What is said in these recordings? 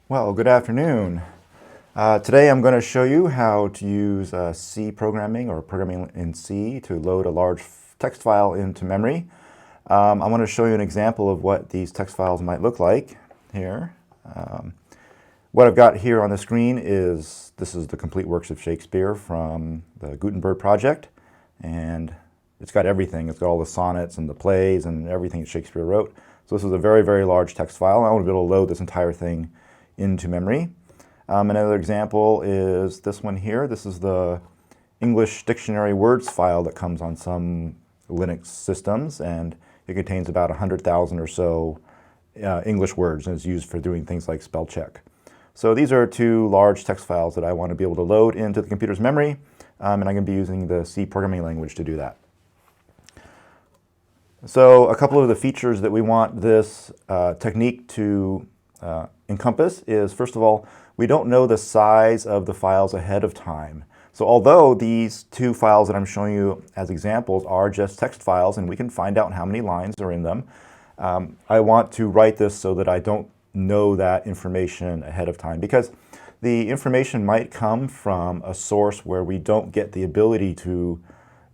Well, good afternoon. Today I'm going to show you how to use C programming or programming in C to load a large text file into memory. I want to show you an example of what these text files might look like here. What I've got here on the screen is, this is the complete works of Shakespeare from the Gutenberg project, and it's got everything. It's got all the sonnets and the plays and everything that Shakespeare wrote. So this is a very, very large text file. I want to be able to load this entire thing into memory. Another example is this one here. This is the English dictionary words file that comes on some Linux systems, and it contains about 100,000 or so English words, and is used for doing things like spell check. So these are two large text files that I want to be able to load into the computer's memory, and I'm going to be using the C programming language to do that. So a couple of the features that we want this technique to encompass is, first of all, we don't know the size of the files ahead of time. So although these two files that I'm showing you as examples are just text files and we can find out how many lines are in them, I want to write this so that I don't know that information ahead of time, because the information might come from a source where we don't get the ability to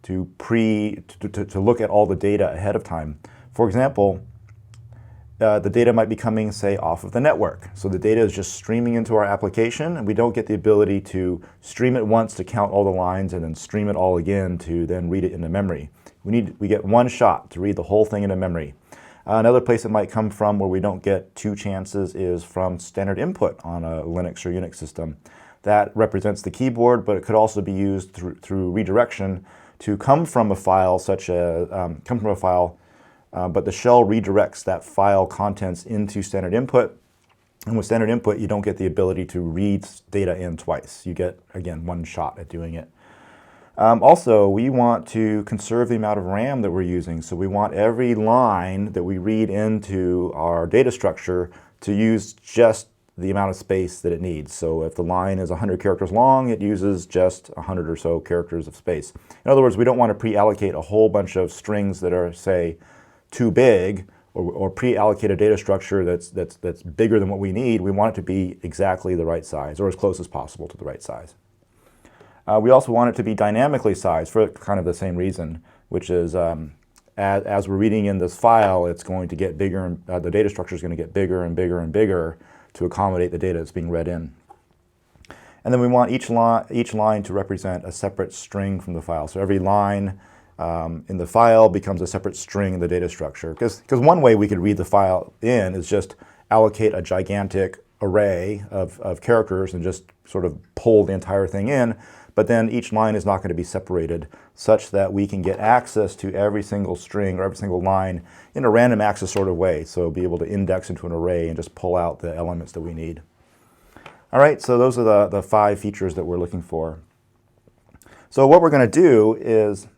look at all the data ahead of time. For example, the data might be coming, say, off of the network. So the data is just streaming into our application, and we don't get the ability to stream it once to count all the lines and then stream it all again to then read it into memory. We get one shot to read the whole thing into memory. Another place it might come from where we don't get two chances is from standard input on a Linux or Unix system. That represents the keyboard, but it could also be used through redirection to come from a file, but the shell redirects that file contents into standard input. And with standard input, you don't get the ability to read data in twice. You get, again, one shot at doing it. Also, we want to conserve the amount of RAM that we're using. So we want every line that we read into our data structure to use just the amount of space that it needs. So if the line is 100 characters long, it uses just 100 or so characters of space. In other words, we don't want to pre-allocate a whole bunch of strings that are, say, too big, or pre-allocate a data structure that's bigger than what we need. We want it to be exactly the right size, or as close as possible to the right size. We also want it to be dynamically sized for kind of the same reason, which is as we're reading in this file, it's going to get bigger, and the data structure is going to get bigger and bigger and bigger to accommodate the data that's being read in. And then we want each line to represent a separate string from the file. So every line in the file becomes a separate string in the data structure. Because one way we could read the file in is just allocate a gigantic array of characters and just sort of pull the entire thing in. But then each line is not going to be separated such that we can get access to every single string or every single line in a random access sort of way. So be able to index into an array and just pull out the elements that we need. All right, so those are the 5 features that we're looking for. So what we're going to do is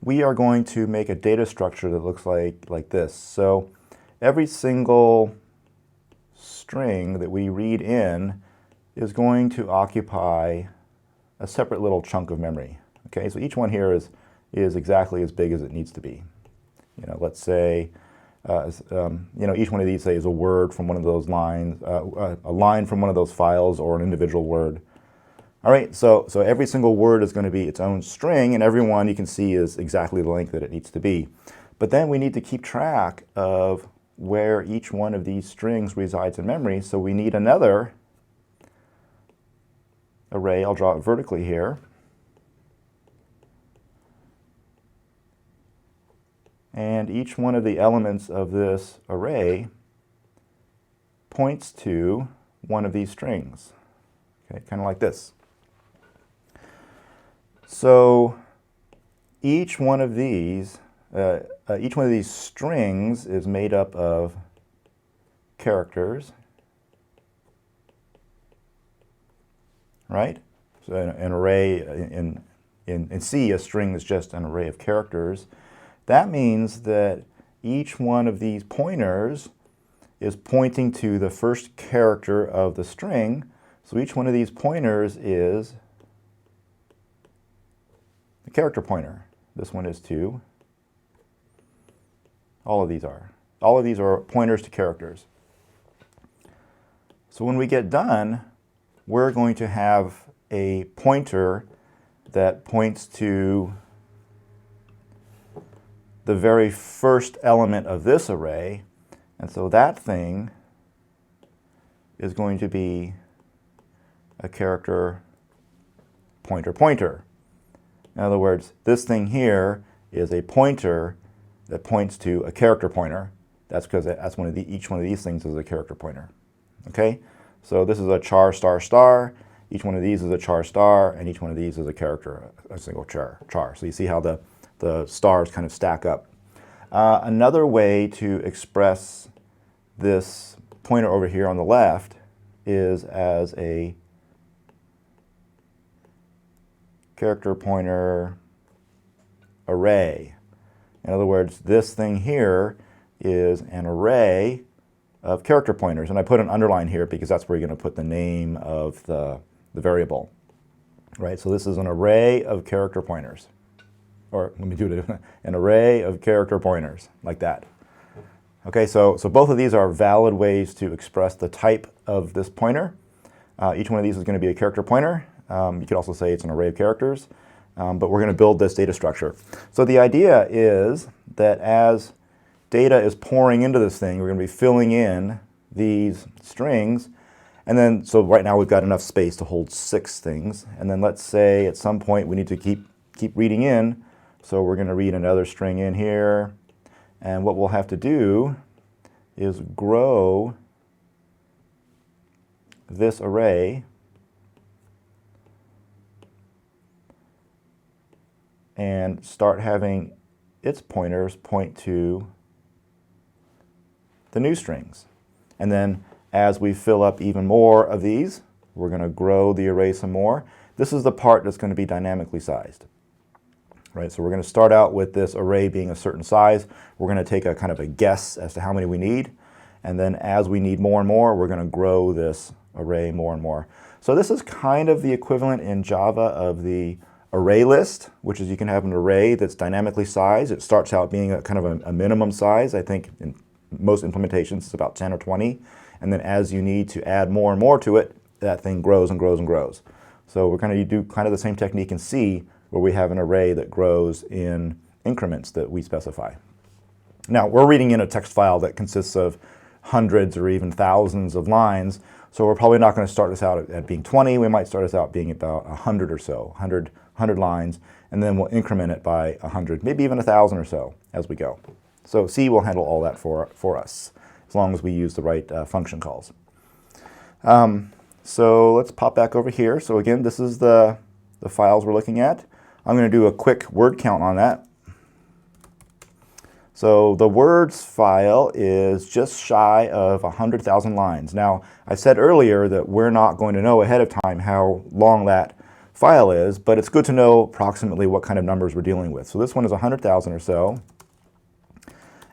we are going to make a data structure that looks like this. So every single string that we read in is going to occupy a separate little chunk of memory. Okay, so each one here is exactly as big as it needs to be. You know, let's say, each one of these, say, is a word from one of those lines, a line from one of those files, or an individual word. All right, so every single word is going to be its own string, and every one you can see is exactly the length that it needs to be. But then we need to keep track of where each one of these strings resides in memory, so we need another array. I'll draw it vertically here. And each one of the elements of this array points to one of these strings. Okay, kind of like this. So each one of these strings is made up of characters, right? So an array in C, a string is just an array of characters. That means that each one of these pointers is pointing to the first character of the string. So each one of these pointers is the character pointer. This one is 2. All of these are. All of these are pointers to characters. So when we get done, we're going to have a pointer that points to the very first element of this array. And so that thing is going to be a character pointer. In other words, this thing here is a pointer that points to a character pointer. That's because each one of these things is a character pointer. Okay? So this is a char star star. Each one of these is a char star, and each one of these is a character, a single char. So you see how the stars kind of stack up. Another way to express this pointer over here on the left is as a character pointer array. In other words, this thing here is an array of character pointers. And I put an underline here because that's where you're going to put the name of the variable. Right? So this is an array of character pointers. Or let me do it, an array of character pointers, like that. Okay, so both of these are valid ways to express the type of this pointer. Each one of these is going to be a character pointer. You could also say it's an array of characters, but we're going to build this data structure. So the idea is that as data is pouring into this thing, we're going to be filling in these strings, and then, so right now we've got enough space to hold 6 things, and then let's say at some point we need to keep reading in, so we're going to read another string in here, and what we'll have to do is grow this array and start having its pointers point to the new strings. And then as we fill up even more of these, we're going to grow the array some more. This is the part that's going to be dynamically sized. Right? So we're going to start out with this array being a certain size. We're going to take a kind of a guess as to how many we need. And then as we need more and more, we're going to grow this array more and more. So this is kind of the equivalent in Java of the array list, which is you can have an array that's dynamically sized. It starts out being a kind of a minimum size. I think in most implementations it's about 10 or 20. And then as you need to add more and more to it, that thing grows and grows and grows. So we're going to do kind of the same technique in C, where we have an array that grows in increments that we specify. Now, we're reading in a text file that consists of hundreds or even thousands of lines, so we're probably not going to start this out at being 20. We might start this out being about 100 or so, 100 lines, and then we'll increment it by 100, maybe even 1,000 or so as we go. So C will handle all that for us, as long as we use the right function calls. So let's pop back over here. So again, this is the files we're looking at. I'm going to do a quick word count on that. So the words file is just shy of 100,000 lines. Now, I said earlier that we're not going to know ahead of time how long that file is, but it's good to know approximately what kind of numbers we're dealing with. So this one is 100,000 or so,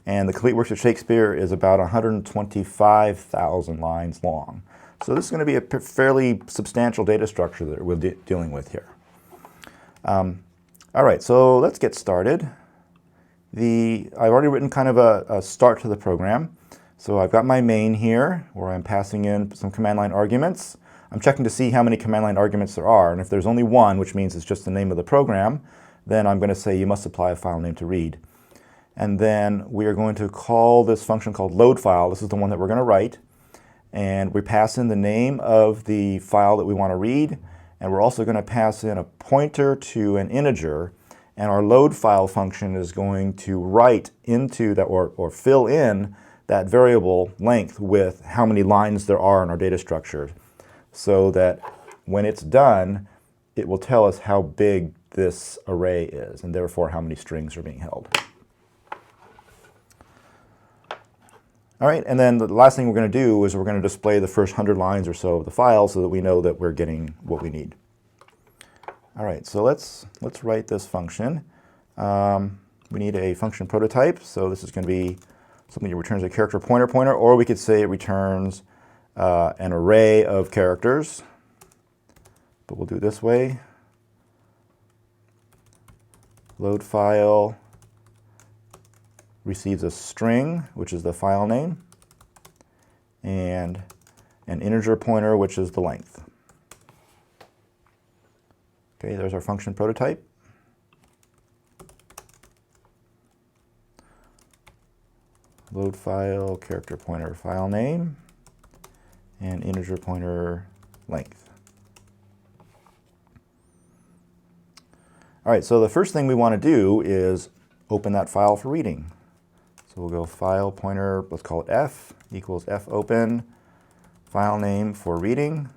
and the complete works of Shakespeare is about 125,000 lines long. So this is going to be a fairly substantial data structure that we're dealing with here. All right, so let's get started. I've already written kind of a start to the program. So I've got my main here, where I'm passing in some command line arguments. I'm checking to see how many command line arguments there are, and if there's only one, which means it's just the name of the program, then I'm going to say you must supply a file name to read. And then we are going to call this function called load file. This is the one that we're going to write. And we pass in the name of the file that we want to read, and we're also going to pass in a pointer to an integer, and our load file function is going to write into that or fill in that variable length with how many lines there are in our data structure, so that when it's done, it will tell us how big this array is, and therefore how many strings are being held. All right, and then the last thing we're going to do is we're going to display the first 100 lines or so of the file so that we know that we're getting what we need. All right, so let's write this function. We need a function prototype, so this is going to be something that returns a character pointer, or we could say it returns an array of characters, but we'll do it this way. Load file receives a string, which is the file name, and an integer pointer, which is the length. Okay, there's our function prototype. Load file, character pointer, file name, and integer pointer length. All right, so the first thing we want to do is open that file for reading. So we'll go file pointer, let's call it f, equals fopen, file name for reading,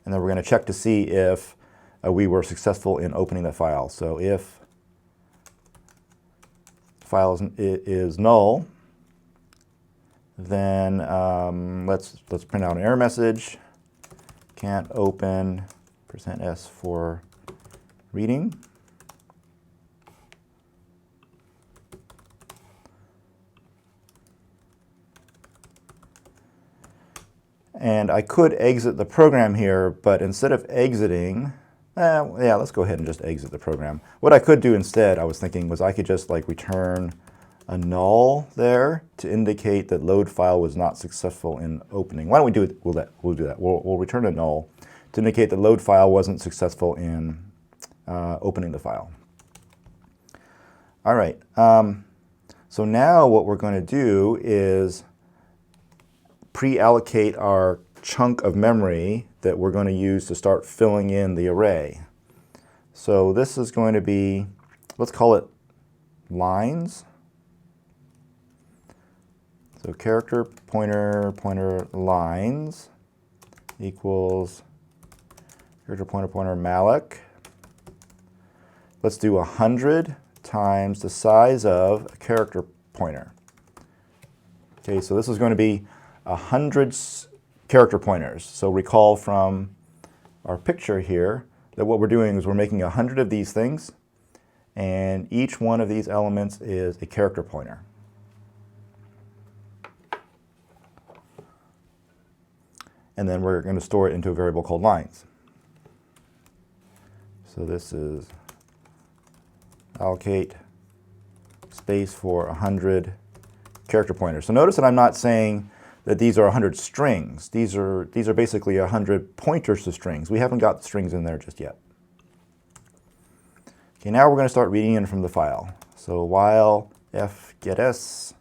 and then we're going to check to see if we were successful in opening the file. So if file is null, then let's print out an error message. Can't open %s for reading. And I could exit the program here, but instead of exiting, yeah, let's go ahead and just exit the program. What I could do instead, I was thinking, was I could just like return a null there to indicate that load file was not successful in opening. Why don't we do it? We'll do that. We'll return a null to indicate that load file wasn't successful in opening the file. All right. So now what we're going to do is pre-allocate our chunk of memory that we're going to use to start filling in the array. So this is going to be, let's call it lines. So character pointer lines equals character pointer malloc. Let's do 100 times the size of a character pointer. Okay, so this is going to be 100 character pointers. So recall from our picture here that what we're doing is we're making 100 of these things, and each one of these elements is a character pointer. And then we're going to store it into a variable called lines. So this is allocate space for 100 character pointers. So notice that I'm not saying that these are 100 strings. These are basically 100 pointers to strings. We haven't got strings in there just yet. Okay, now we're going to start reading in from the file. So while fgets,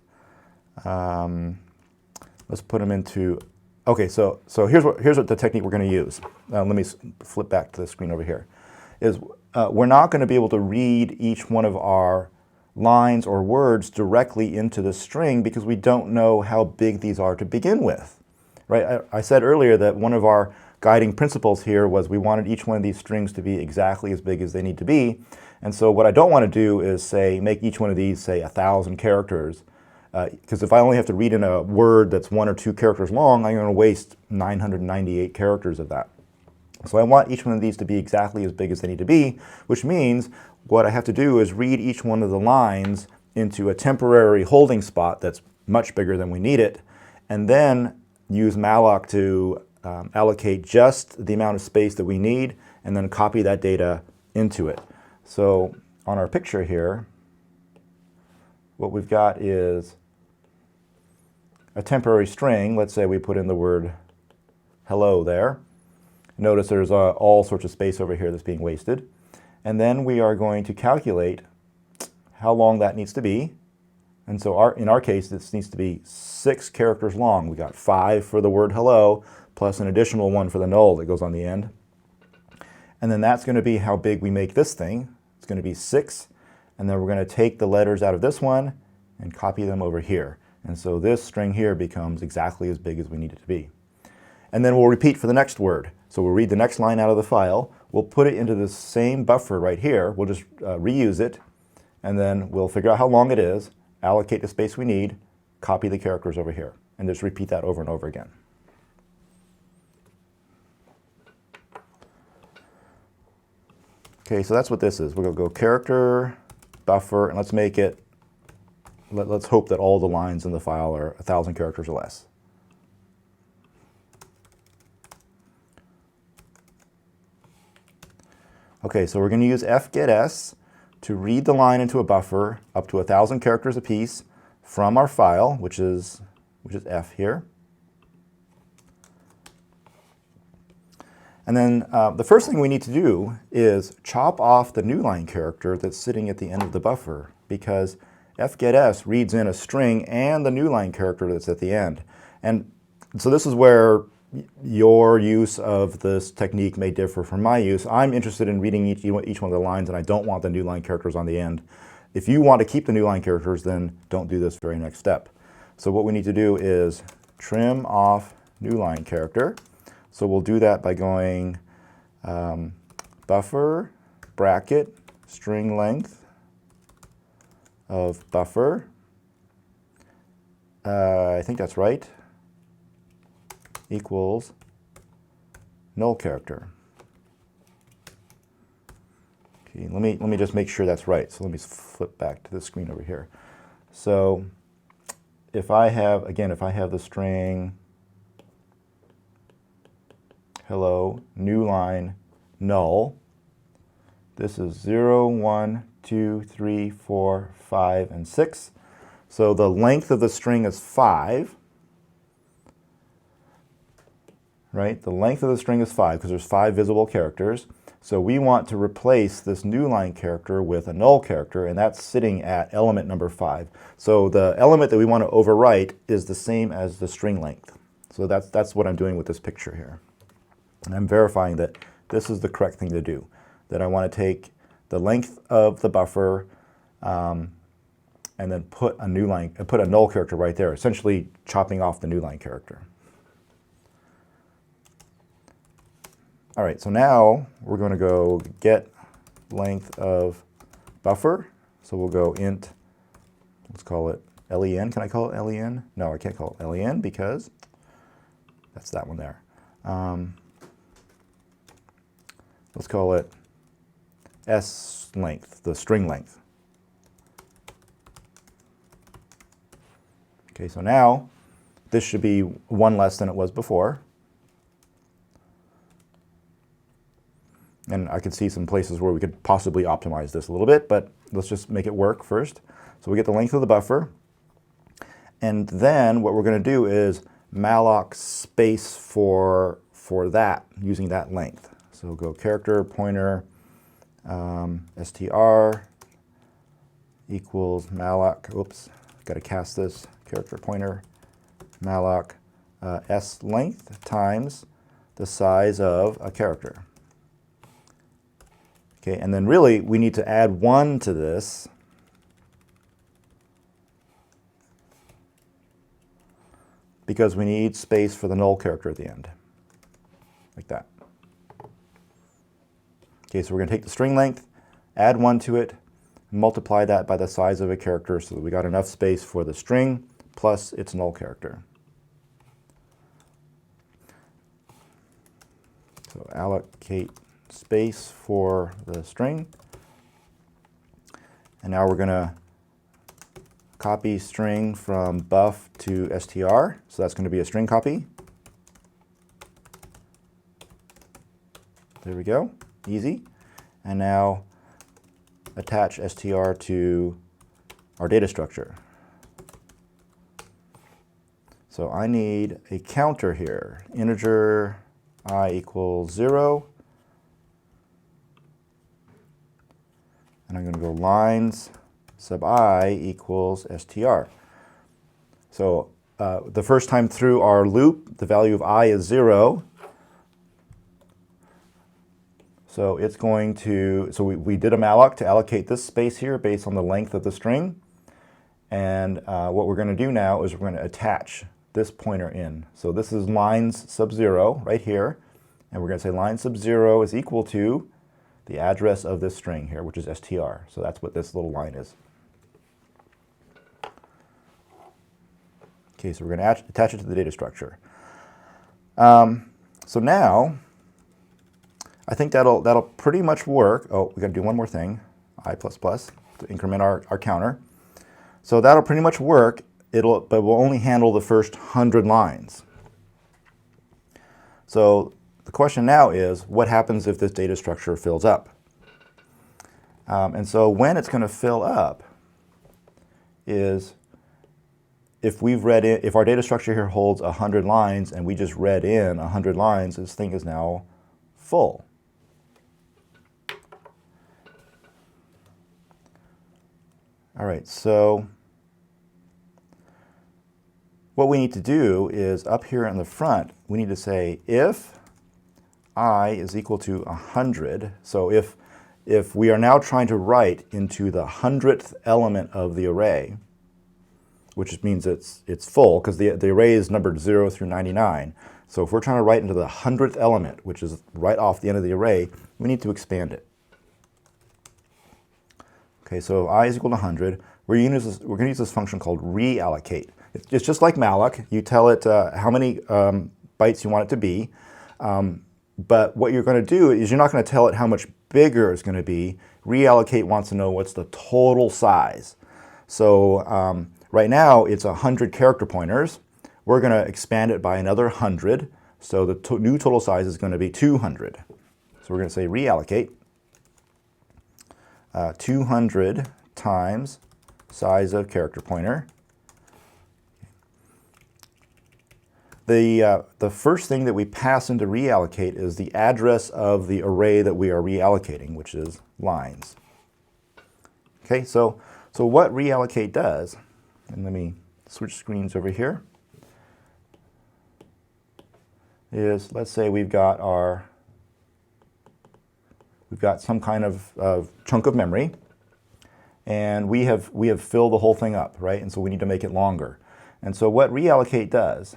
let's put them into. Okay, so here's what the technique we're going to use. Let me flip back to the screen over here. We're not going to be able to read each one of our lines or words directly into the string because we don't know how big these are to begin with, right? I said earlier that one of our guiding principles here was we wanted each one of these strings to be exactly as big as they need to be. And so what I don't want to do is say, make each one of these, say, 1,000 characters. Because if I only have to read in a word that's 1 or 2 characters long, I'm going to waste 998 characters of that. So I want each one of these to be exactly as big as they need to be, which means what I have to do is read each one of the lines into a temporary holding spot that's much bigger than we need it, and then use malloc to allocate just the amount of space that we need, and then copy that data into it. So on our picture here, what we've got is a temporary string. Let's say we put in the word hello there. Notice there's all sorts of space over here that's being wasted. And then we are going to calculate how long that needs to be. And so in our case, this needs to be 6 characters long. We got 5 for the word hello, plus an additional one for the null that goes on the end. And then that's going to be how big we make this thing. It's going to be 6. And then we're going to take the letters out of this one and copy them over here. And so this string here becomes exactly as big as we need it to be. And then we'll repeat for the next word. So we'll read the next line out of the file. We'll put it into the same buffer right here. We'll just reuse it. And then we'll figure out how long it is, allocate the space we need, copy the characters over here, and just repeat that over and over again. Okay, so that's what this is. We're going to go character, buffer, and let's make it, let's hope that all the lines in the file are 1,000 characters or less. Okay, so we're going to use fgets to read the line into a buffer up to 1,000 characters apiece from our file, which is f here. And then the first thing we need to do is chop off the new line character that's sitting at the end of the buffer, because fgets reads in a string and the new line character that's at the end. And so this is where your use of this technique may differ from my use. I'm interested in reading each one of the lines, and I don't want the new line characters on the end. If you want to keep the new line characters, then don't do this very next step. So what we need to do is trim off new line character. So we'll do that by going buffer, bracket, string length of buffer. I think that's right. Equals null character. Okay, let me just make sure that's right. So let me flip back to the screen over here. So if I have, again, if I have the string hello, new line, null, this is 0, 1, 2, 3, 4, 5, and 6. So the length of the string is 5. Right? The length of the string is 5 because there's 5 visible characters. So we want to replace this new line character with a null character, and that's sitting at element number 5. So the element that we want to overwrite is the same as the string length. So that's what I'm doing with this picture here. And I'm verifying that this is the correct thing to do, that I want to take the length of the buffer and then put a null character right there, essentially chopping off the new line character. All right, so now we're going to go get length of buffer. So we'll go int, let's call it len. Can I call it len? No, I can't call it len because that's that one there. Let's call it s length, the string length. Okay, so now this should be 1 less than it was before. And I could see some places where we could possibly optimize this a little bit, but let's just make it work first. So we get the length of the buffer. And then what we're going to do is malloc space for that, using that length. So we'll go character pointer str equals malloc. Oops, got to cast this. Character pointer malloc s length times the size of a character. Okay, and then really we need to add 1 to this because we need space for the null character at the end, like that. Okay, so we're going to take the string length, add 1 to it, multiply that by the size of a character so that we got enough space for the string plus its null character. So allocate space for the string. And now we're going to copy string from buff to str. So that's going to be a string copy. There we go. Easy. And now attach str to our data structure. So I need a counter here. Integer I equals 0. And I'm going to go lines sub I equals str. So the first time through our loop, the value of I is 0. So it's going to, so we did a malloc to allocate this space here based on the length of the string. And what we're going to do now is we're going to attach this pointer in. So this is lines sub 0 right here. And we're going to say line sub 0 is equal to the address of this string here, which is str. So that's what this little line is. Okay, so we're going to attach it to the data structure. So now, I think that'll pretty much work. Oh, we got to do one more thing, I++ to increment our counter. So that'll pretty much work. But we'll only handle the first 100 lines. So the question now is, what happens if this data structure fills up? And so when it's going to fill up is if our data structure here holds 100 lines and we just read in 100 lines, this thing is now full. All right, so what we need to do is up here in the front, we need to say if I is equal to 100. So if we are now trying to write into the 100th element of the array, which means it's full because the array is numbered 0 through 99. So if we're trying to write into the 100th element, which is right off the end of the array, we need to expand it. Okay, so I is equal to 100. We're going to use this function called reallocate. It's just like malloc. You tell it how many bytes you want it to be. But what you're going to do is you're not going to tell it how much bigger it's going to be. Reallocate wants to know what's the total size. So right now it's 100 character pointers. We're going to expand it by another 100. So the new total size is going to be 200. So we're going to say reallocate 200 times size of character pointer. The first thing that we pass into reallocate is the address of the array that we are reallocating, which is lines. Okay, so what reallocate does, and let me switch screens over here, is let's say we've got some kind of chunk of memory, and we have filled the whole thing up, right? And so we need to make it longer. And so what reallocate does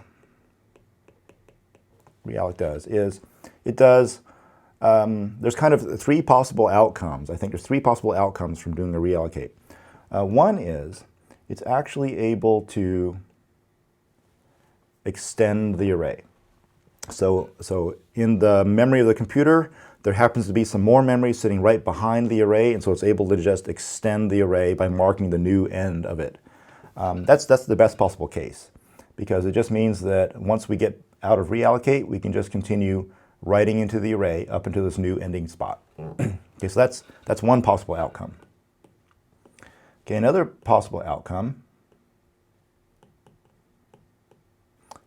is it does, there's kind of three possible outcomes. I think there's three possible outcomes from doing a reallocate. One is it's actually able to extend the array. So in the memory of the computer, there happens to be some more memory sitting right behind the array, and so it's able to just extend the array by marking the new end of it. That's the best possible case, because it just means that once we get out of reallocate, we can just continue writing into the array up into this new ending spot. Okay, so that's one possible outcome. Okay, another possible outcome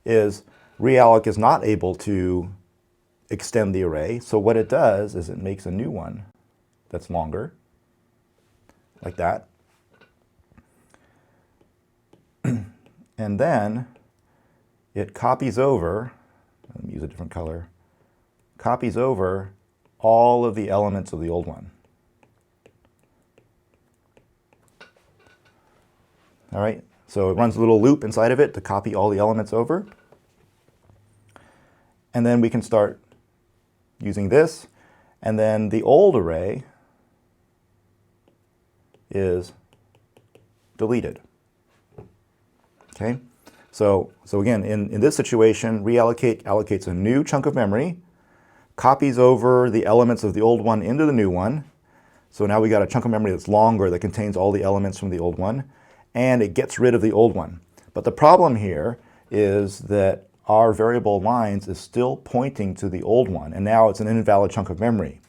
is realloc is not able to extend the array, so what it does is it makes a new one that's longer, like that. And then it copies over, let me use a different color, copies over all of the elements of the old one. All right, so it runs a little loop inside of it to copy all the elements over. And then we can start using this, and then the old array is deleted. Okay, so again, in this situation, reallocate allocates a new chunk of memory, copies over the elements of the old one into the new one. So now we got a chunk of memory that's longer that contains all the elements from the old one, and it gets rid of the old one. But the problem here is that our variable lines is still pointing to the old one, and now it's an invalid chunk of memory.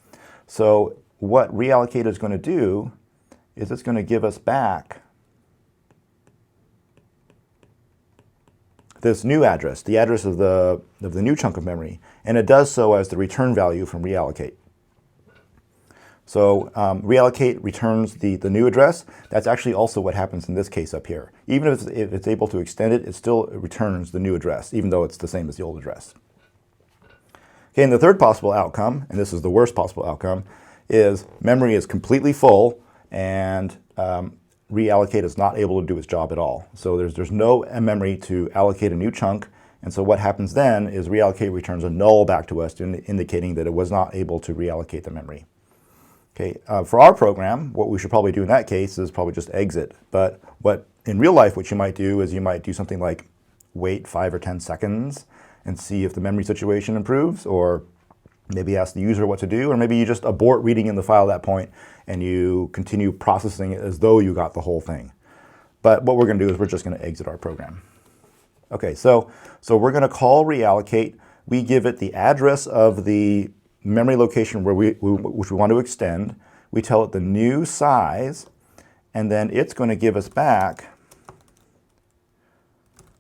So what reallocate is going to do is it's going to give us back this new address, the address of the new chunk of memory, and it does so as the return value from reallocate. So reallocate returns the new address. That's actually also what happens in this case up here. Even if it's able to extend it, it still returns the new address, even though it's the same as the old address. Okay, and the third possible outcome, and this is the worst possible outcome, is memory is completely full and reallocate is not able to do its job at all. So there's no memory to allocate a new chunk, and so what happens then is reallocate returns a null back to us, indicating that it was not able to reallocate the memory. Okay, for our program, what we should probably do in that case is probably just exit. But in real life, what you might do is you might do something like wait 5 or 10 seconds and see if the memory situation improves, or maybe ask the user what to do, or maybe you just abort reading in the file at that point and you continue processing it as though you got the whole thing. But what we're going to do is we're just going to exit our program. Okay, so we're going to call reallocate. We give it the address of the memory location which we want to extend. We tell it the new size, and then it's going to give us back,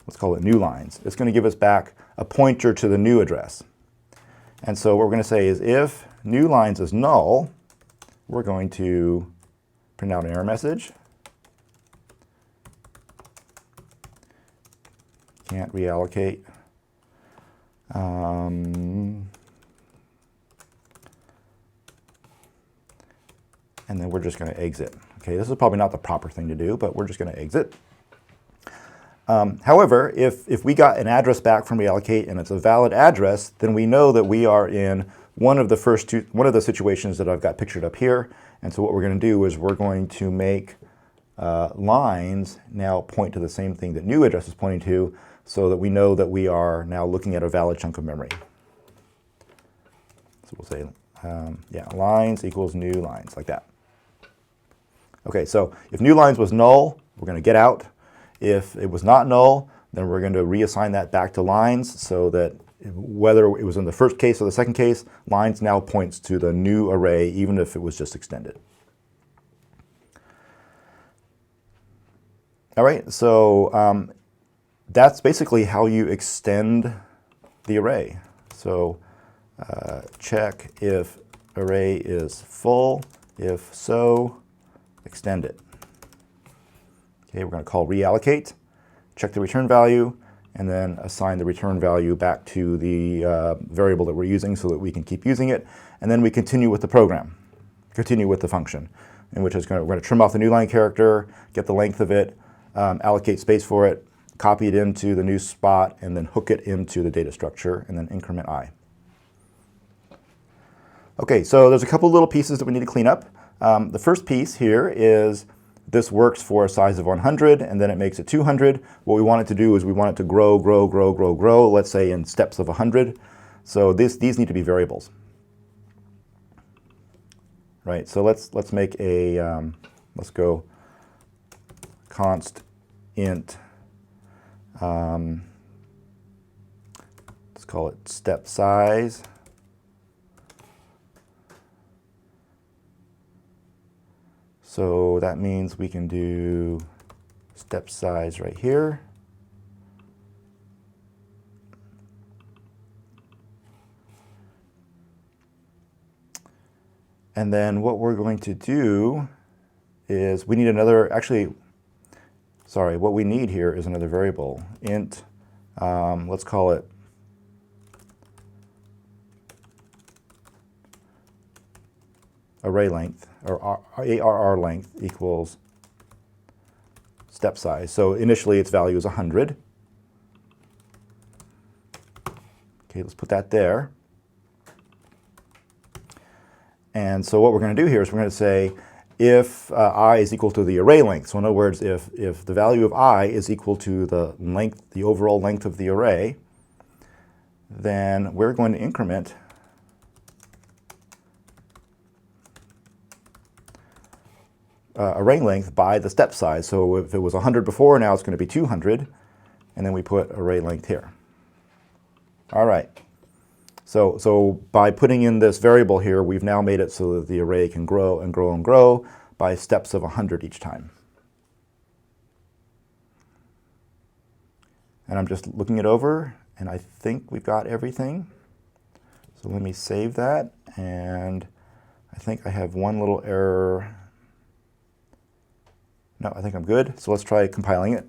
let's call it new lines. It's going to give us back a pointer to the new address. And so what we're going to say is if new lines is null, we're going to print out an error message. Can't reallocate. And then we're just going to exit. Okay, this is probably not the proper thing to do, but we're just going to exit. However, if we got an address back from Reallocate and it's a valid address, then we know that we are in one of the situations that I've got pictured up here. And so what we're going to do is we're going to make lines now point to the same thing that new address is pointing to, so that we know that we are now looking at a valid chunk of memory. So we'll say, yeah, lines equals new lines, like that. Okay, so if new lines was null, we're going to get out. If it was not null, then we're going to reassign that back to lines, so that whether it was in the first case or the second case, lines now points to the new array, even if it was just extended. All right, so that's basically how you extend the array. So check if array is full. If so, extend it. Okay, we're going to call reallocate, check the return value, and then assign the return value back to the variable that we're using so that we can keep using it. And then we continue with the program, continue with the function, in which we're going to trim off the new line character, get the length of it, allocate space for it, copy it into the new spot, and then hook it into the data structure, and then increment I. Okay, so there's a couple little pieces that we need to clean up. The first piece here is this works for a size of 100, and then it makes it 200. What we want it to do is we want it to grow, grow, grow, grow, grow, let's say in steps of 100. So these need to be variables. Right, so let's make a, let's go const int, let's call it step size. So that means we can do step size right here. And then what we're going to do is we need another, actually, sorry, what we need here is another variable, int, let's call it array length, or ARR length equals step size. So initially its value is 100. Okay, let's put that there. And so what we're going to do here is we're going to say if I is equal to the array length. So in other words, if the value of I is equal to the length, the overall length of the array, then we're going to increment array length by the step size. So if it was 100 before, now it's going to be 200, and then we put array length here. All right. So by putting in this variable here, we've now made it so that the array can grow and grow and grow by steps of 100 each time. And I'm just looking it over, and I think we've got everything. So let me save that, and I think I have one little error. No, I think I'm good. So let's try compiling it.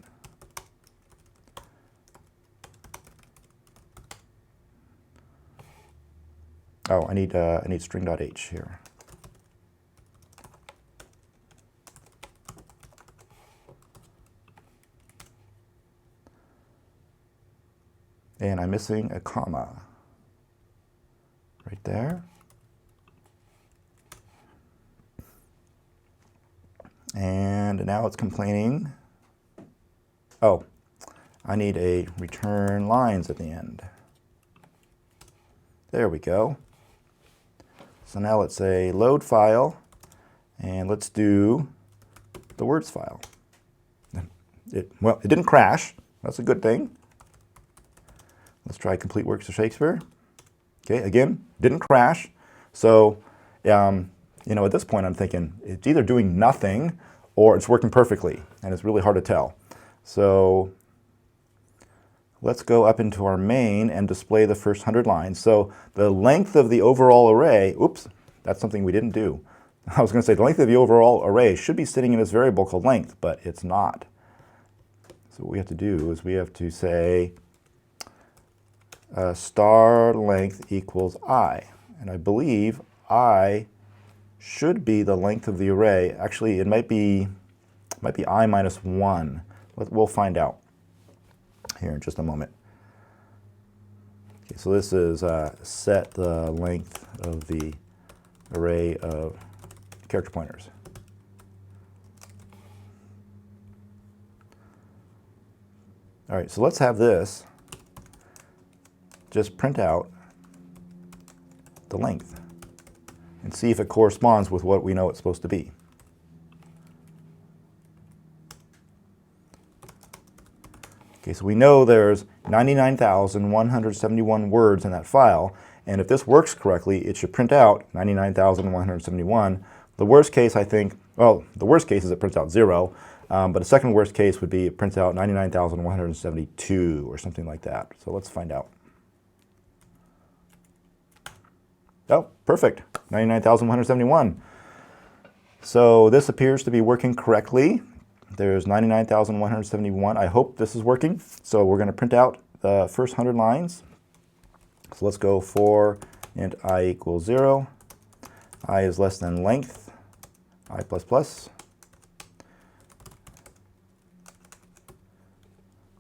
Oh, I need string.h here. And I'm missing a comma right there. And now it's complaining. Oh, I need a return lines at the end. There we go. So now let's say load file, and let's do the words file. Well, it didn't crash. That's a good thing. Let's try complete works of Shakespeare. Okay, again, didn't crash. So, you know, at this point I'm thinking it's either doing nothing or it's working perfectly, and it's really hard to tell. So let's go up into our main and display the first 100 lines. So the length of the overall array, oops, that's something we didn't do. I was going to say the length of the overall array should be sitting in this variable called length, but it's not. So what we have to do is we have to say star length equals I. And I believe I should be the length of the array. Actually, it might be I minus 1. We'll find out here in just a moment. Okay, so this is set the length of the array of character pointers. All right, so let's have this just print out the length and see if it corresponds with what we know it's supposed to be. Okay, so we know there's 99,171 words in that file, and if this works correctly, it should print out 99,171. The worst case, I think, well, the worst case is it prints out 0, but the second worst case would be it prints out 99,172 or something like that. So let's find out. Oh, perfect, 99,171. So this appears to be working correctly. There's 99,171. I hope this is working. So we're going to print out the first 100 lines. So let's go for int I equals 0. I is less than length, I plus plus.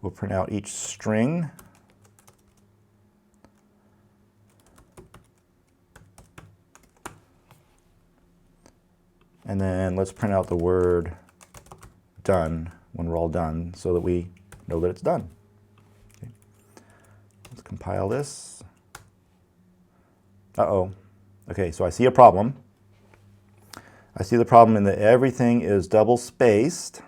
We'll print out each string. And then let's print out the word done when we're all done so that we know that it's done. Okay. Let's compile this. Uh-oh. Okay, so I see a problem. I see the problem in that everything is double spaced,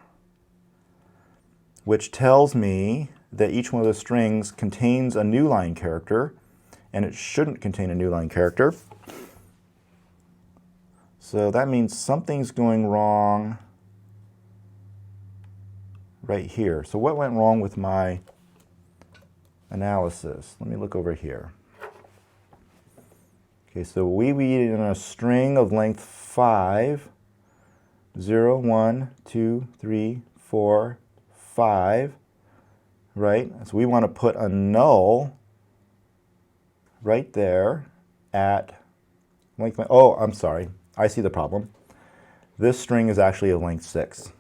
which tells me that each one of the strings contains a new line character, and it shouldn't contain a new line character. So that means something's going wrong right here. So what went wrong with my analysis? Let me look over here. Okay, so we read in a string of length 5, 0, 1, 2, 3, 4, 5, right? So we want to put a null right there at length, oh, I'm sorry, I see the problem. This string is actually a length 6,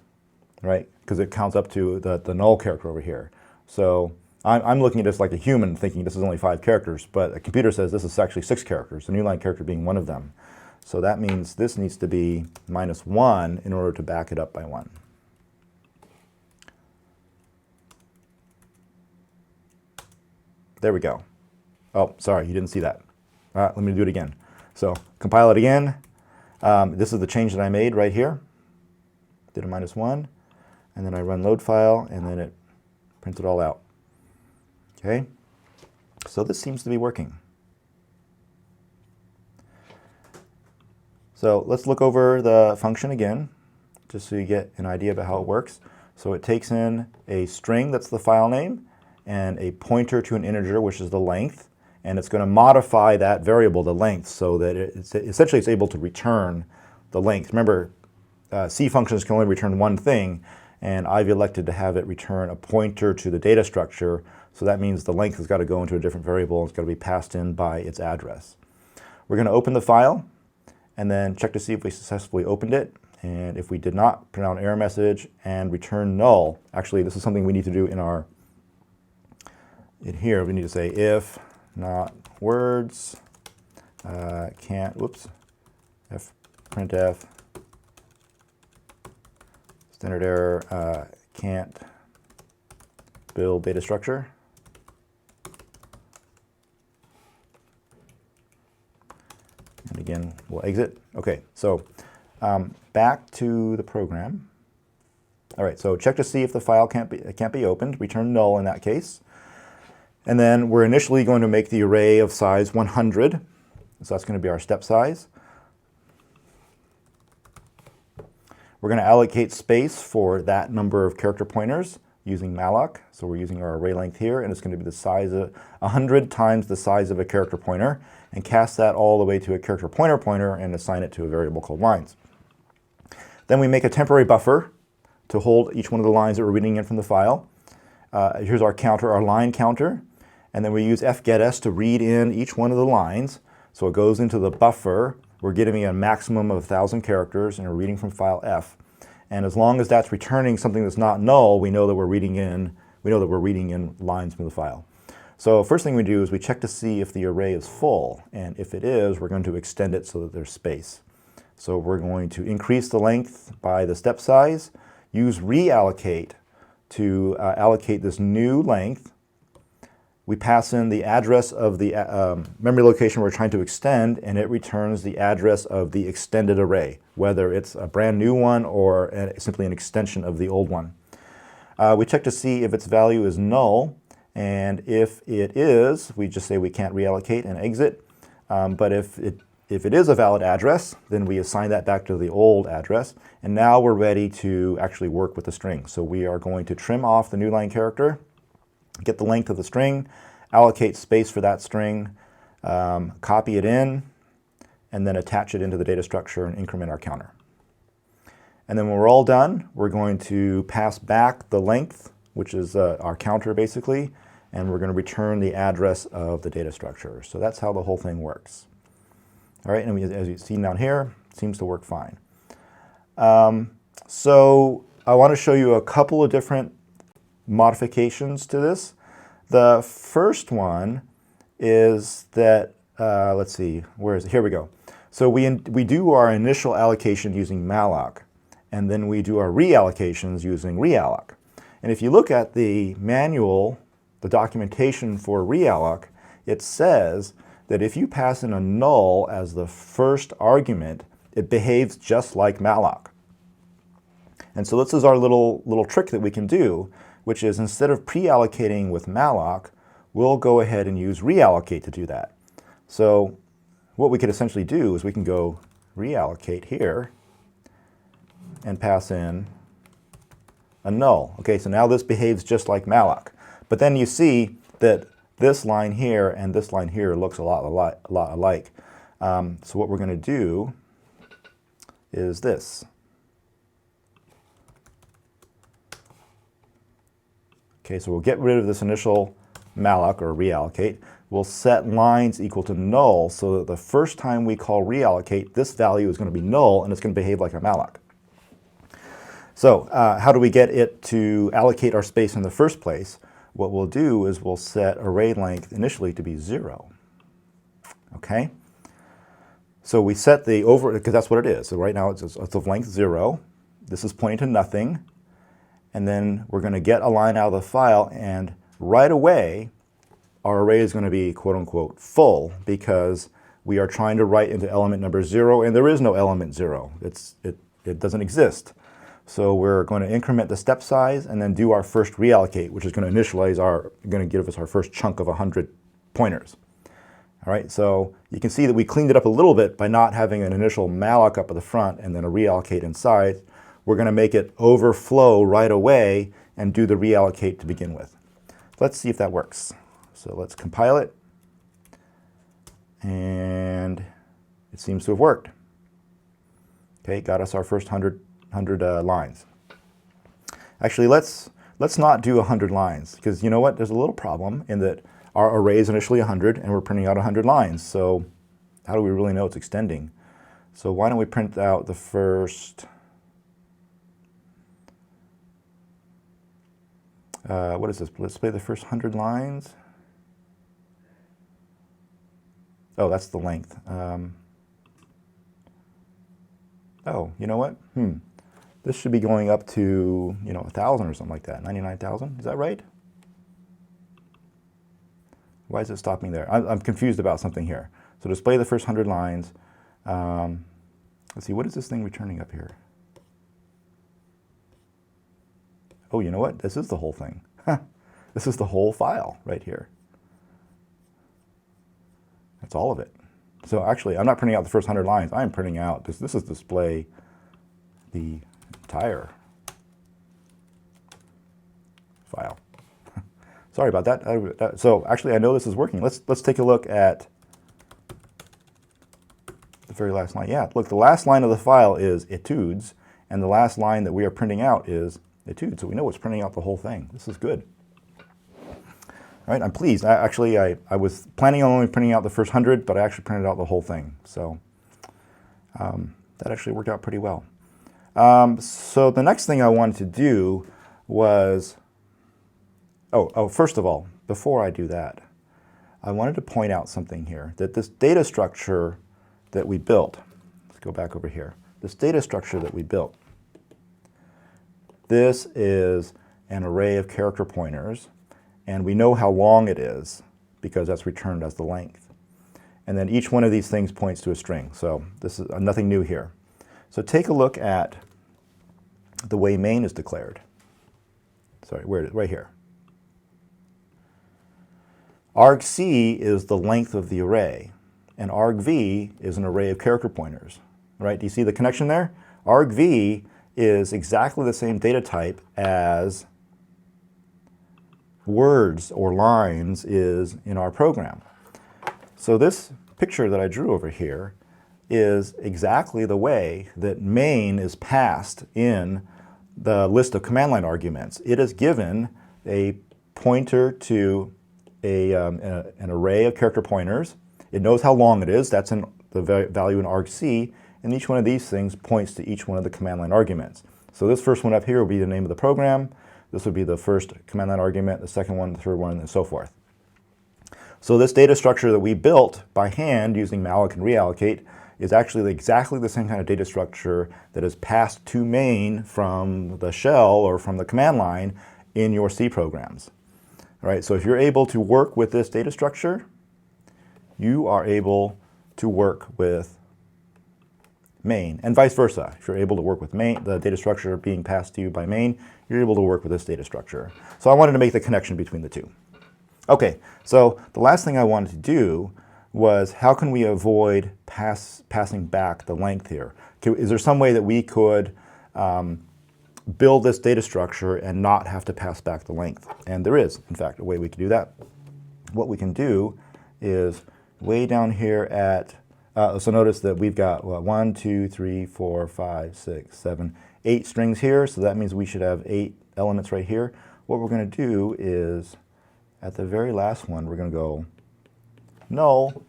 right? Because it counts up to the null character over here. So I'm looking at this like a human thinking this is only 5 characters, but a computer says this is actually 6 characters, the new line character being one of them. So that means this needs to be -1 in order to back it up by 1. There we go. Oh, sorry, you didn't see that. Let me do it again. So compile it again. This is the change that I made right here. Did a -1. And then I run load file, and then it prints it all out. Okay, so this seems to be working. So let's look over the function again, just so you get an idea about how it works. So it takes in a string, that's the file name, and a pointer to an integer, which is the length, and it's going to modify that variable, the length, so that essentially it's able to return the length. Remember, C functions can only return one thing, and I've elected to have it return a pointer to the data structure, so that means the length has got to go into a different variable, and it's got to be passed in by its address. We're going to open the file, and then check to see if we successfully opened it, and if we did not, print out an error message and return null. Actually, this is something we need to do in here, we need to say if not words, can't, whoops, printf, standard error, can't build data structure. And again, we'll exit. Okay, so back to the program. All right, so check to see if the file can't be opened. Return null in that case. And then we're initially going to make the array of size 100. So that's going to be our step size. We're going to allocate space for that number of character pointers. using malloc. So we're using our array length here, and it's going to be the size of 100 times the size of a character pointer, and cast that all the way to a character pointer and assign it to a variable called lines. Then we make a temporary buffer to hold each one of the lines that we're reading in from the file. Here's our counter, our line counter, and then we use fgets to read in each one of the lines. So it goes into the buffer. We're getting a maximum of 1,000 characters, and we're reading from file F. And as long as that's returning something that's not null, we know that we're reading in lines from the file. So first thing we do is we check to see if the array is full, and if it is, we're going to extend it so that there's space. So we're going to increase the length by the step size, use reallocate to allocate this new length. We pass in the address of the memory location we're trying to extend, and it returns the address of the extended array, whether it's a brand new one or simply an extension of the old one. We check to see if its value is null, and if it is, we just say we can't reallocate and exit. But if it is a valid address, then we assign that back to the old address, and now we're ready to actually work with the string. So we are going to trim off the new line character, get the length of the string, allocate space for that string, copy it in, and then attach it into the data structure and increment our counter. And then when we're all done, we're going to pass back the length, which is our counter basically, and we're going to return the address of the data structure. So that's how the whole thing works. All right, and as you've seen down here, it seems to work fine. So I want to show you a couple of different modifications to this. The first one is that, let's see, where is it? Here we go. So we do our initial allocation using malloc, and then we do our reallocations using realloc. And if you look at the manual, the documentation for realloc, it says that if you pass in a null as the first argument, it behaves just like malloc. And so this is our little trick that we can do, which is instead of pre-allocating with malloc, we'll go ahead and use reallocate to do that. So what we could essentially do is we can go reallocate here and pass in a null. Okay, so now this behaves just like malloc. But then you see that this line here and this line here looks a lot alike. So what we're going to do is this. Okay, so we'll get rid of this initial malloc or reallocate. We'll set lines equal to null so that the first time we call reallocate, this value is going to be null and it's going to behave like a malloc. So how do we get it to allocate our space in the first place? What we'll do is we'll set array length initially to be 0. Okay? So we set the because that's what it is. So right now it's of length 0. This is pointing to nothing. And then we're going to get a line out of the file, and right away our array is going to be quote unquote full because we are trying to write into element number 0, and there is no element 0. It doesn't exist. So we're going to increment the step size and then do our first reallocate, which is going to initialize going to give us our first chunk of 100 pointers. All right, so you can see that we cleaned it up a little bit by not having an initial malloc up at the front and then a reallocate inside. We're going to make it overflow right away and do the reallocate to begin with. Let's see if that works. So let's compile it. And it seems to have worked. Okay, got us our first 100 lines. Actually, let's not do 100 lines, because you know what? There's a little problem in that our array is initially 100 and we're printing out 100 lines. So how do we really know it's extending? So why don't we print out the first, what is this? Let's play the first 100 lines. Oh, that's the length. Oh, you know what? This should be going up to, 1,000 or something like that. 99,000, is that right? Why is it stopping there? I'm confused about something here. So display the first 100 lines. Let's see, what is this thing returning up here? Oh, you know what? This is the whole thing. This is the whole file right here. That's all of it. So actually, I'm not printing out the first 100 lines. I'm printing out, this is display the entire file. Sorry about that. So actually, I know this is working. Let's take a look at the very last line. Yeah, look, the last line of the file is etudes, and the last line that we are printing out is etudes. So we know it's printing out the whole thing. This is good. All right, I'm pleased. I was planning on only printing out the first 100, but I actually printed out the whole thing. So that actually worked out pretty well. So the next thing I wanted to do was, first of all, before I do that, I wanted to point out something here, that this data structure that we built, let's go back over here, this data structure that we built, this is an array of character pointers, and we know how long it is because that's returned as the length. And then each one of these things points to a string, so this is nothing new here. So take a look at the way main is declared. Sorry, where, right here. argc is the length of the array, and argv is an array of character pointers. Right? Do you see the connection there? argv is exactly the same data type as words or lines is in our program. So this picture that I drew over here is exactly the way that main is passed in the list of command line arguments. It is given a pointer to an array of character pointers. It knows how long it is. That's the value in argc, and each one of these things points to each one of the command line arguments. So this first one up here will be the name of the program. This would be the first command line argument, the second one, the third one, and so forth. So this data structure that we built by hand using malloc and reallocate is actually exactly the same kind of data structure that is passed to main from the shell or from the command line in your C programs. All right, so if you're able to work with this data structure, you are able to work with main, and vice versa. If you're able to work with main, the data structure being passed to you by main, you're able to work with this data structure. So I wanted to make the connection between the two. Okay, so the last thing I wanted to do was how can we avoid passing back the length here? Is there some way that we could build this data structure and not have to pass back the length? And there is, in fact, a way we can do that. What we can do is way down here at, so notice that we've got 1, 2, 3, 4, 5, 6, 7, 8 strings here, so that means we should have 8 elements right here. What we're going to do is, at the very last one, we're going to go null,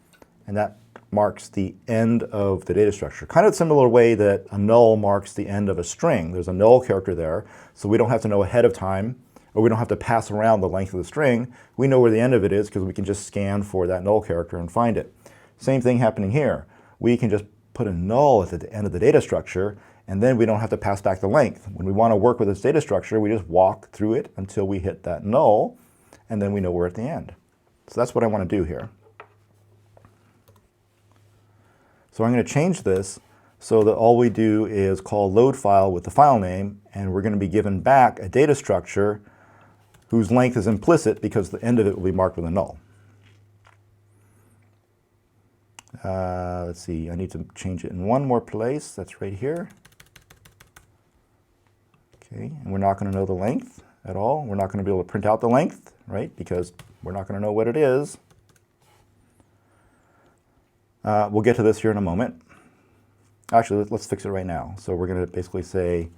and that marks the end of the data structure. Kind of a similar way that a null marks the end of a string. There's a null character there, so we don't have to know ahead of time, or we don't have to pass around the length of the string. We know where the end of it is because we can just scan for that null character and find it. Same thing happening here. We can just put a null at the end of the data structure, and then we don't have to pass back the length. When we want to work with this data structure, we just walk through it until we hit that null, and then we know we're at the end. So that's what I want to do here. So I'm going to change this so that all we do is call load file with the file name, and we're going to be given back a data structure whose length is implicit because the end of it will be marked with a null. Let's see, I need to change it in one more place. That's right here. Okay, and we're not going to know the length at all. We're not going to be able to print out the length, right? Because we're not going to know what it is. We'll get to this here in a moment. Actually, let's fix it right now. So we're going to basically say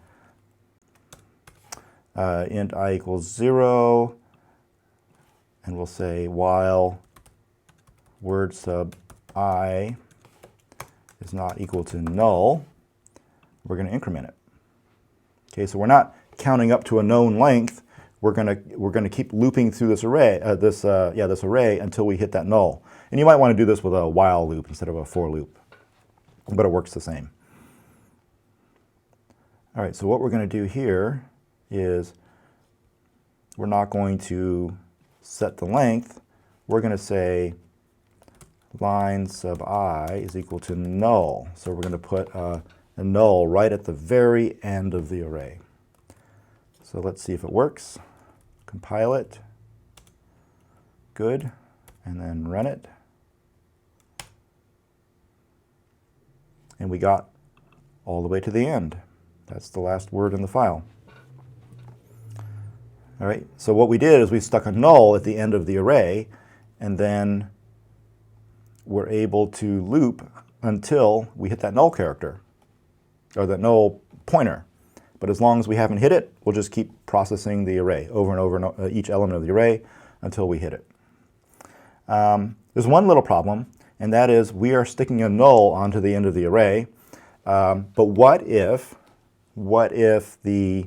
int I equals 0, and we'll say while word sub I is not equal to null, we're going to increment it. Okay, so we're not counting up to a known length. We're going to keep looping through this array, this array until we hit that null. And you might want to do this with a while loop instead of a for loop, but it works the same. All right, so what we're going to do here is we're not going to set the length. We're going to say line sub I is equal to null. So we're going to put a null right at the very end of the array. So let's see if it works. Compile it. Good. And then run it. And we got all the way to the end. That's the last word in the file. All right, so what we did is we stuck a null at the end of the array, and then we're able to loop until we hit that null character, or that null pointer. But as long as we haven't hit it, we'll just keep processing the array over and over, each element of the array until we hit it. There's one little problem, and that is we are sticking a null onto the end of the array. But what if the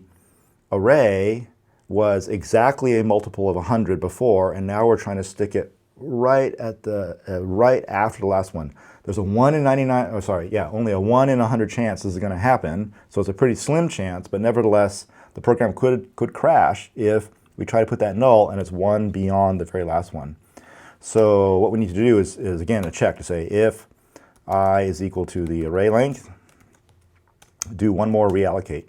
array was exactly a multiple of 100 before, and now we're trying to stick it right at the right after the last one? There's a 1 in 99, only a 1 in 100 chance this is going to happen. So it's a pretty slim chance, but nevertheless, the program could crash if we try to put that null and it's 1 beyond the very last one. So what we need to do is again a check to say if I is equal to the array length, do one more reallocate.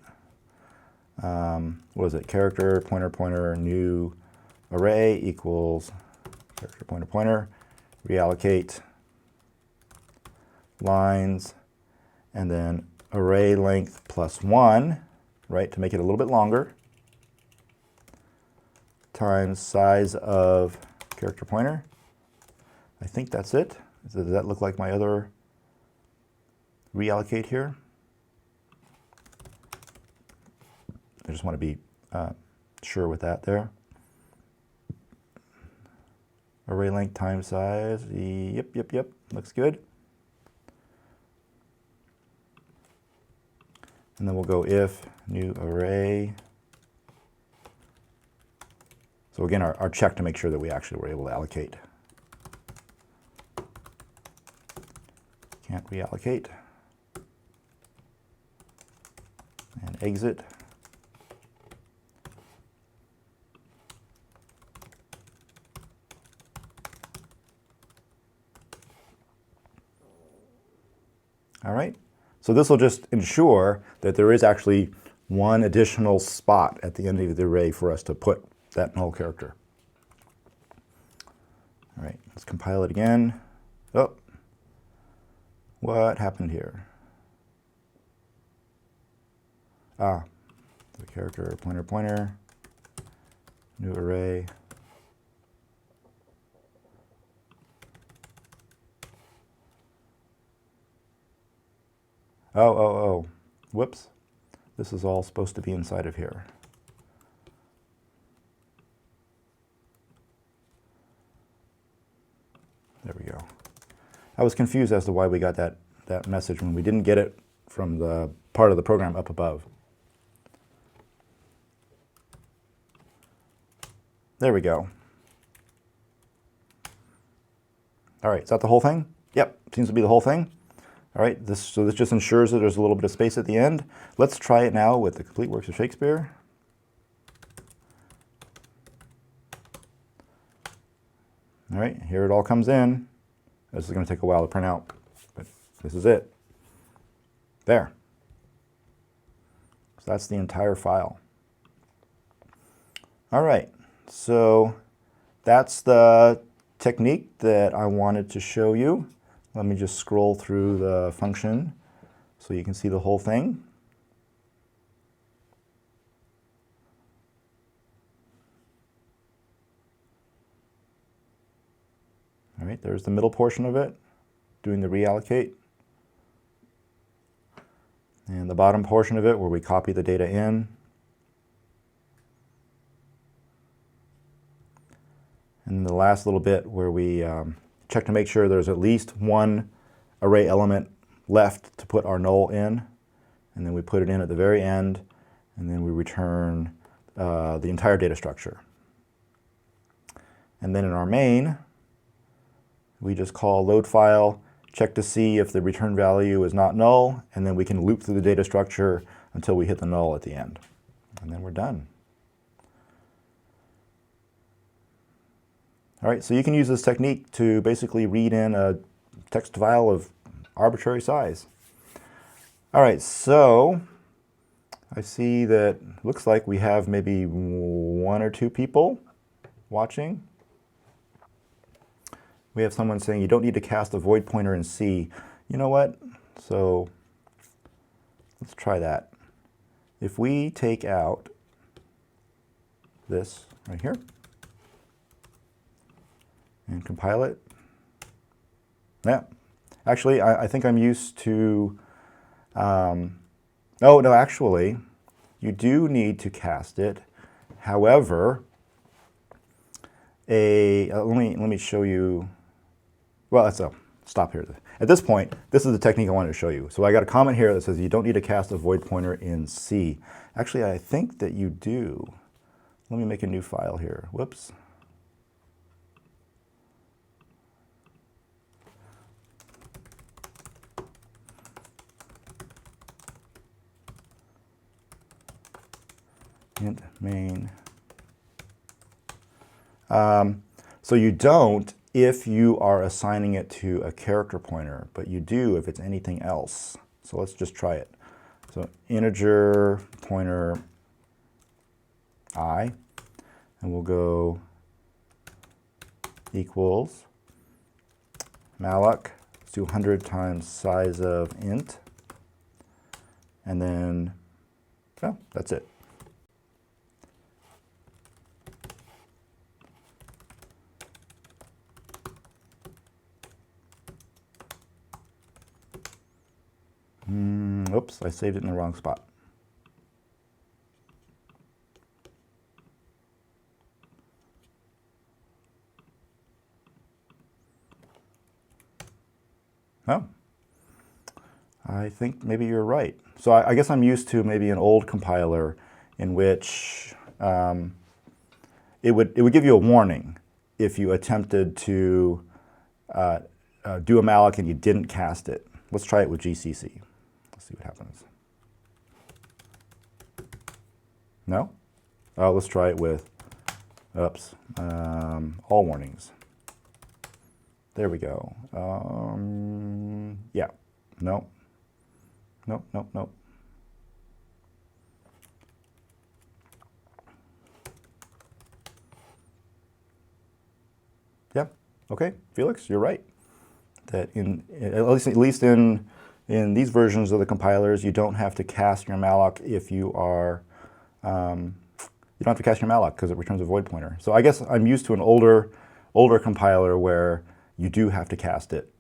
What is it? Character pointer pointer new array equals character pointer pointer reallocate lines, and then array length plus 1, right, to make it a little bit longer, times size of character pointer. I think that's it. Does that look like my other reallocate here? I just want to be sure with that there. Array length times size. Yep. Looks good. And then we'll go if new array. So again, our check to make sure that we actually were able to allocate. Can't reallocate. And exit. All right. So this will just ensure that there is actually one additional spot at the end of the array for us to put that null character. All right, let's compile it again. Oh, what happened here? The character pointer pointer, new array. Oh, whoops. This is all supposed to be inside of here. There we go. I was confused as to why we got that message when we didn't get it from the part of the program up above. There we go. All right, is that the whole thing? Yep, seems to be the whole thing. All right, so this just ensures that there's a little bit of space at the end. Let's try it now with the complete works of Shakespeare. All right, here it all comes in. This is going to take a while to print out, but this is it. There. So that's the entire file. All right, so that's the technique that I wanted to show you. Let me just scroll through the function so you can see the whole thing. All right, there's the middle portion of it, doing the reallocate. And the bottom portion of it where we copy the data in. And the last little bit where we check to make sure there's at least one array element left to put our null in. And then we put it in at the very end, and then we return the entire data structure. And then in our main, we just call load file, check to see if the return value is not null, and then we can loop through the data structure until we hit the null at the end. And then we're done. All right, so you can use this technique to basically read in a text file of arbitrary size. All right, so I see that looks like we have maybe 1 or 2 people watching. We have someone saying you don't need to cast a void pointer in C. You know what? So let's try that. If we take out this right here and compile it. Yeah, actually, I think I'm used to, oh, no, actually, you do need to cast it. However, let me show you, well, stop here. At this point, this is the technique I wanted to show you. So I got a comment here that says you don't need to cast a void pointer in C. Actually, I think that you do. Let me make a new file here. Whoops. Int main. So you don't if you are assigning it to a character pointer, but you do if it's anything else. So let's just try it. So integer pointer I, and we'll go equals malloc. Let's do 100 times size of int, and then, oh, that's it. Oops, I saved it in the wrong spot. Oh, I think maybe you're right. So I guess I'm used to maybe an old compiler in which it would give you a warning if you attempted to do a malloc and you didn't cast it. Let's try it with GCC. Let's see what happens. No? Oh, let's try it with, oops, all warnings. There we go. Yeah. No. Nope, nope, nope. Yeah. Okay, Felix, you're right. That at least in these versions of the compilers, you don't have to cast your malloc if you are you don't have to cast your malloc because it returns a void pointer. So I guess I'm used to an older compiler where you do have to cast it.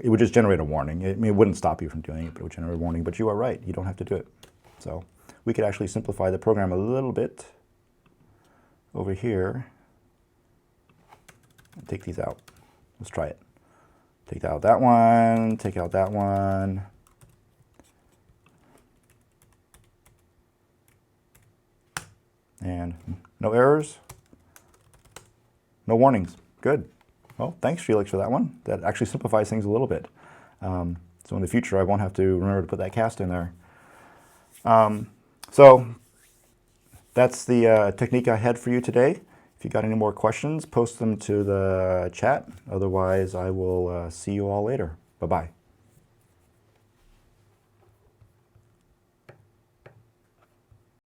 It would just generate a warning. I mean, it wouldn't stop you from doing it, but it would generate a warning. But you are right, you don't have to do it. So we could actually simplify the program a little bit over here and take these out. Let's try it. Take out that one, take out that one. And no errors, no warnings. Good. Well, thanks, Felix, for that one. That actually simplifies things a little bit. So in the future, I won't have to remember to put that cast in there. So that's the technique I had for you today. If you got any more questions, post them to the chat. Otherwise, I will see you all later. Bye-bye.